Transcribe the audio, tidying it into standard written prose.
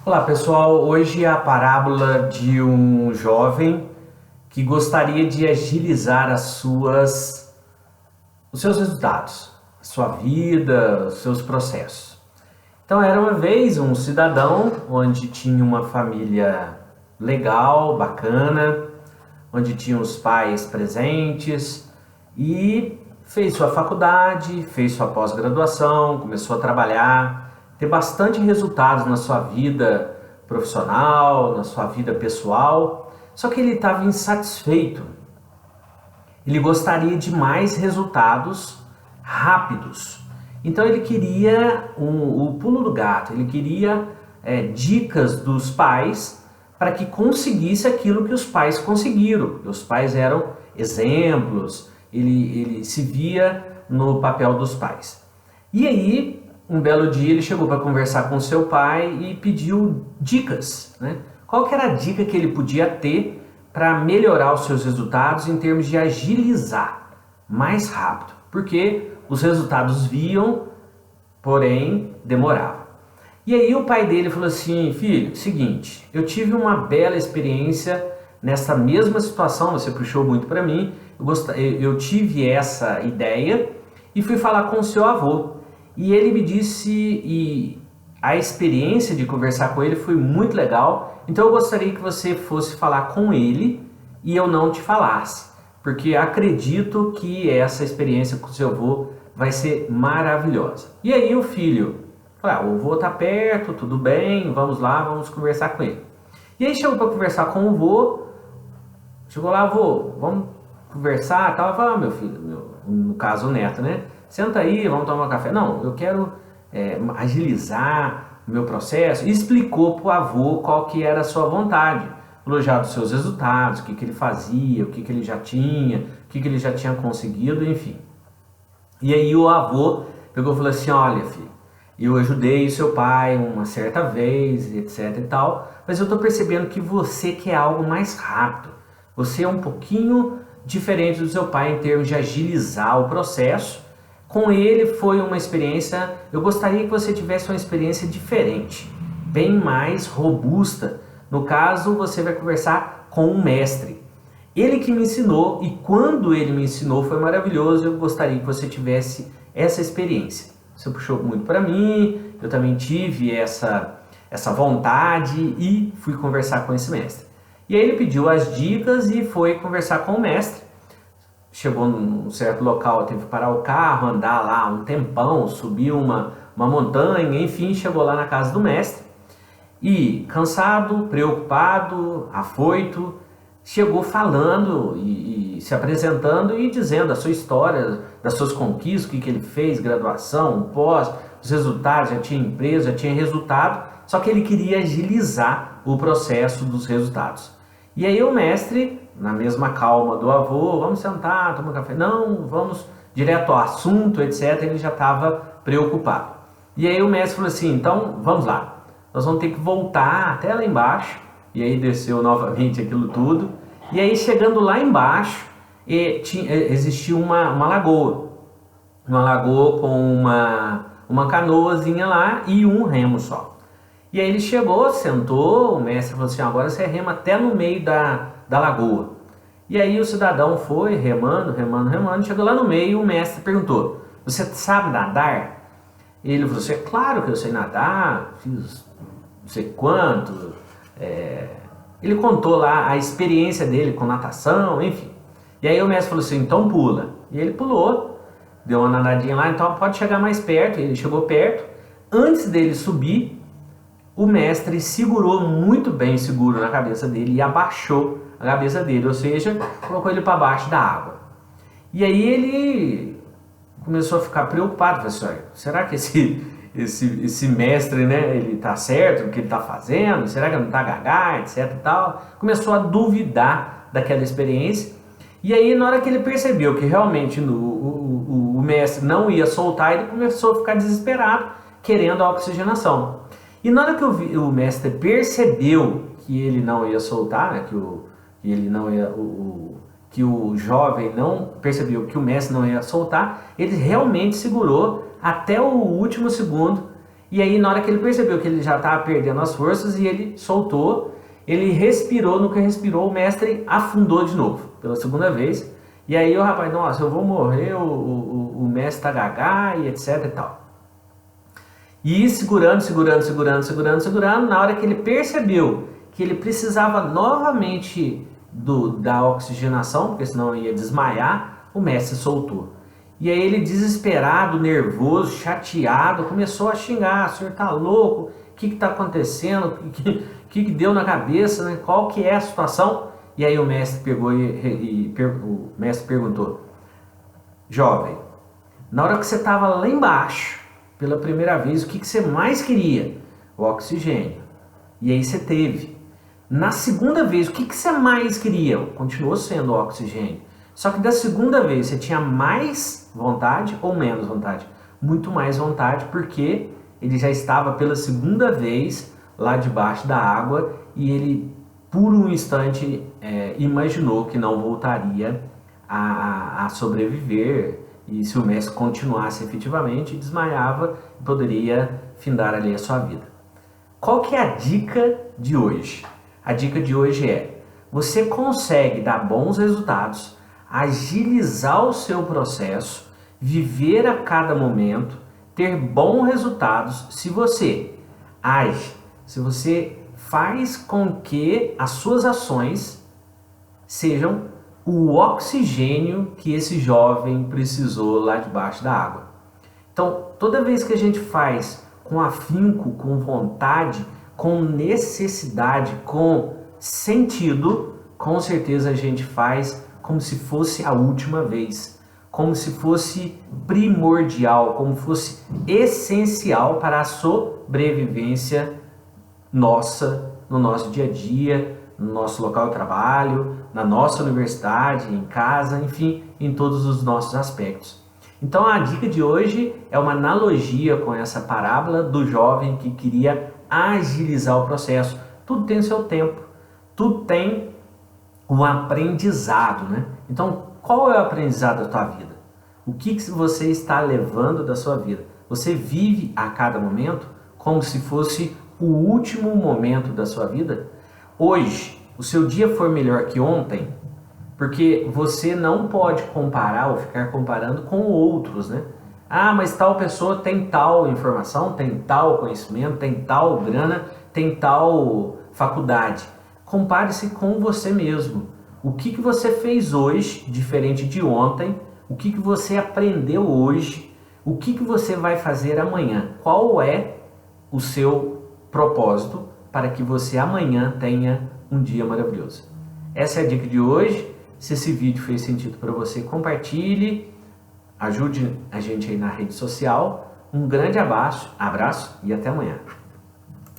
Olá pessoal, hoje é a parábola de um jovem que gostaria de agilizar os seus resultados, a sua vida, os seus processos. Então era uma vez um cidadão onde tinha uma família legal, bacana, onde tinha os pais presentes e fez sua faculdade, fez sua pós-graduação, começou a trabalhar, ter bastante resultados na sua vida profissional, na sua vida pessoal, só que ele estava insatisfeito. Ele gostaria de mais resultados rápidos. Então ele queria o pulo do gato, ele queria dicas dos pais para que conseguisse aquilo que os pais conseguiram. Os pais eram exemplos, ele se via no papel dos pais. E aí, um belo dia ele chegou para conversar com seu pai e pediu dicas, né? Qual que era a dica que ele podia ter para melhorar os seus resultados em termos de agilizar mais rápido? Porque os resultados viam, porém demoravam. E aí o pai dele falou assim: filho, seguinte, eu tive uma bela experiência nessa mesma situação, você puxou muito para mim, eu tive essa ideia e fui falar com o seu avô. E ele me disse, e a experiência de conversar com ele foi muito legal, então eu gostaria que você fosse falar com ele e eu não te falasse, porque acredito que essa experiência com o seu avô vai ser maravilhosa. E aí o filho falou: o avô tá perto, tudo bem, vamos lá, vamos conversar com ele. E aí chegou para conversar com o avô, chegou lá: avô, vamos conversar, tal. Falou: meu filho, no caso o neto, né? Senta aí, vamos tomar um café. Não, eu quero agilizar o meu processo. E explicou para o avô qual que era a sua vontade. Falou já dos seus resultados, o que ele fazia, o que ele já tinha, o que ele já tinha conseguido, enfim. E aí o avô pegou e falou assim: olha, filho, eu ajudei o seu pai uma certa vez, etc e tal, mas eu estou percebendo que você quer algo mais rápido. Você é um pouquinho diferente do seu pai em termos de agilizar o processo. Com ele foi uma experiência, eu gostaria que você tivesse uma experiência diferente, bem mais robusta. No caso, você vai conversar com um mestre. Ele que me ensinou, e quando ele me ensinou foi maravilhoso, eu gostaria que você tivesse essa experiência. Você puxou muito para mim, eu também tive essa vontade e fui conversar com esse mestre. E aí ele pediu as dicas e foi conversar com o mestre. Chegou num certo local, teve que parar o carro, andar lá um tempão, subir uma montanha, enfim, chegou lá na casa do mestre. E cansado, preocupado, afoito, chegou falando e se apresentando e dizendo a sua história, das suas conquistas, o que ele fez, graduação, pós, os resultados, já tinha empresa, já tinha resultado, só que ele queria agilizar o processo dos resultados. E aí o mestre, na mesma calma do avô: vamos sentar, tomar café. Não, vamos direto ao assunto, etc. Ele já estava preocupado. E aí o mestre falou assim: então vamos lá, nós vamos ter que voltar até lá embaixo. E aí desceu novamente aquilo tudo. E aí chegando lá embaixo, existia uma lagoa. Uma lagoa com uma canoazinha lá e um remo só. E aí ele chegou, sentou, o mestre falou assim: agora você rema até no meio da lagoa. E aí o cidadão foi remando, chegou lá no meio, o mestre perguntou: você sabe nadar? Ele falou assim: é claro que eu sei nadar, fiz não sei quanto. Ele contou lá a experiência dele com natação, enfim. E aí o mestre falou assim: então pula. E ele pulou, deu uma nadadinha lá, então pode chegar mais perto. Ele chegou perto, antes dele subir, o mestre segurou muito bem seguro na cabeça dele e abaixou a cabeça dele, ou seja, colocou ele para baixo da água. E aí ele começou a ficar preocupado, falou assim: será que esse mestre, né, ele tá certo no que ele tá fazendo? Será que ele não tá gaga, etc e tal? Começou a duvidar daquela experiência. E aí na hora que ele percebeu que realmente o mestre não ia soltar, ele começou a ficar desesperado, querendo a oxigenação. E na hora que o mestre percebeu que ele não ia soltar, né, que o jovem não percebeu que o mestre não ia soltar, ele realmente segurou até o último segundo E aí, na hora que ele percebeu que ele já estava perdendo as forças e ele soltou, ele respirou, no que respirou, o mestre afundou de novo, pela segunda vez. E aí o rapaz, nossa, eu vou morrer, o mestre tá gaga e etc e tal. E segurando, na hora que ele percebeu que ele precisava novamente da oxigenação, porque senão ia desmaiar, o mestre soltou. E aí ele, desesperado, nervoso, chateado, começou a xingar: o senhor tá louco? O que está acontecendo? O que deu na cabeça? Né? Qual que é a situação? E aí o mestre pegou o mestre perguntou: jovem, na hora que você estava lá embaixo, pela primeira vez, o que você mais queria? O oxigênio. E aí você teve. Na segunda vez, o que você mais queria? Continuou sendo o oxigênio. Só que da segunda vez, você tinha mais vontade ou menos vontade? Muito mais vontade, porque ele já estava pela segunda vez lá debaixo da água e ele, por um instante, imaginou que não voltaria a sobreviver, e se o mestre continuasse efetivamente, desmaiava e poderia findar ali a sua vida. Qual que é a dica de hoje? A dica de hoje é: você consegue dar bons resultados, agilizar o seu processo, viver a cada momento, ter bons resultados se você age, se você faz com que as suas ações sejam o oxigênio que esse jovem precisou lá debaixo da água. Então, toda vez que a gente faz com afinco, com vontade, com necessidade, com sentido, com certeza a gente faz como se fosse a última vez, como se fosse primordial, como fosse essencial para a sobrevivência nossa, no nosso dia a dia, no nosso local de trabalho, na nossa universidade, em casa, enfim, em todos os nossos aspectos. Então a dica de hoje é uma analogia com essa parábola do jovem que queria agilizar o processo. Tudo tem o seu tempo, tudo tem um aprendizado, né? Então, qual é o aprendizado da tua vida? O que você está levando da sua vida? Você vive a cada momento como se fosse o último momento da sua vida? Hoje, o seu dia foi melhor que ontem, porque você não pode comparar ou ficar comparando com outros, né? Ah, mas tal pessoa tem tal informação, tem tal conhecimento, tem tal grana, tem tal faculdade. Compare-se com você mesmo. O que você fez hoje, diferente de ontem? O que você aprendeu hoje? O que você vai fazer amanhã? Qual é o seu propósito para que você amanhã tenha um dia maravilhoso? Essa é a dica de hoje. Se esse vídeo fez sentido para você, compartilhe, ajude a gente aí na rede social. Um grande abraço e até amanhã.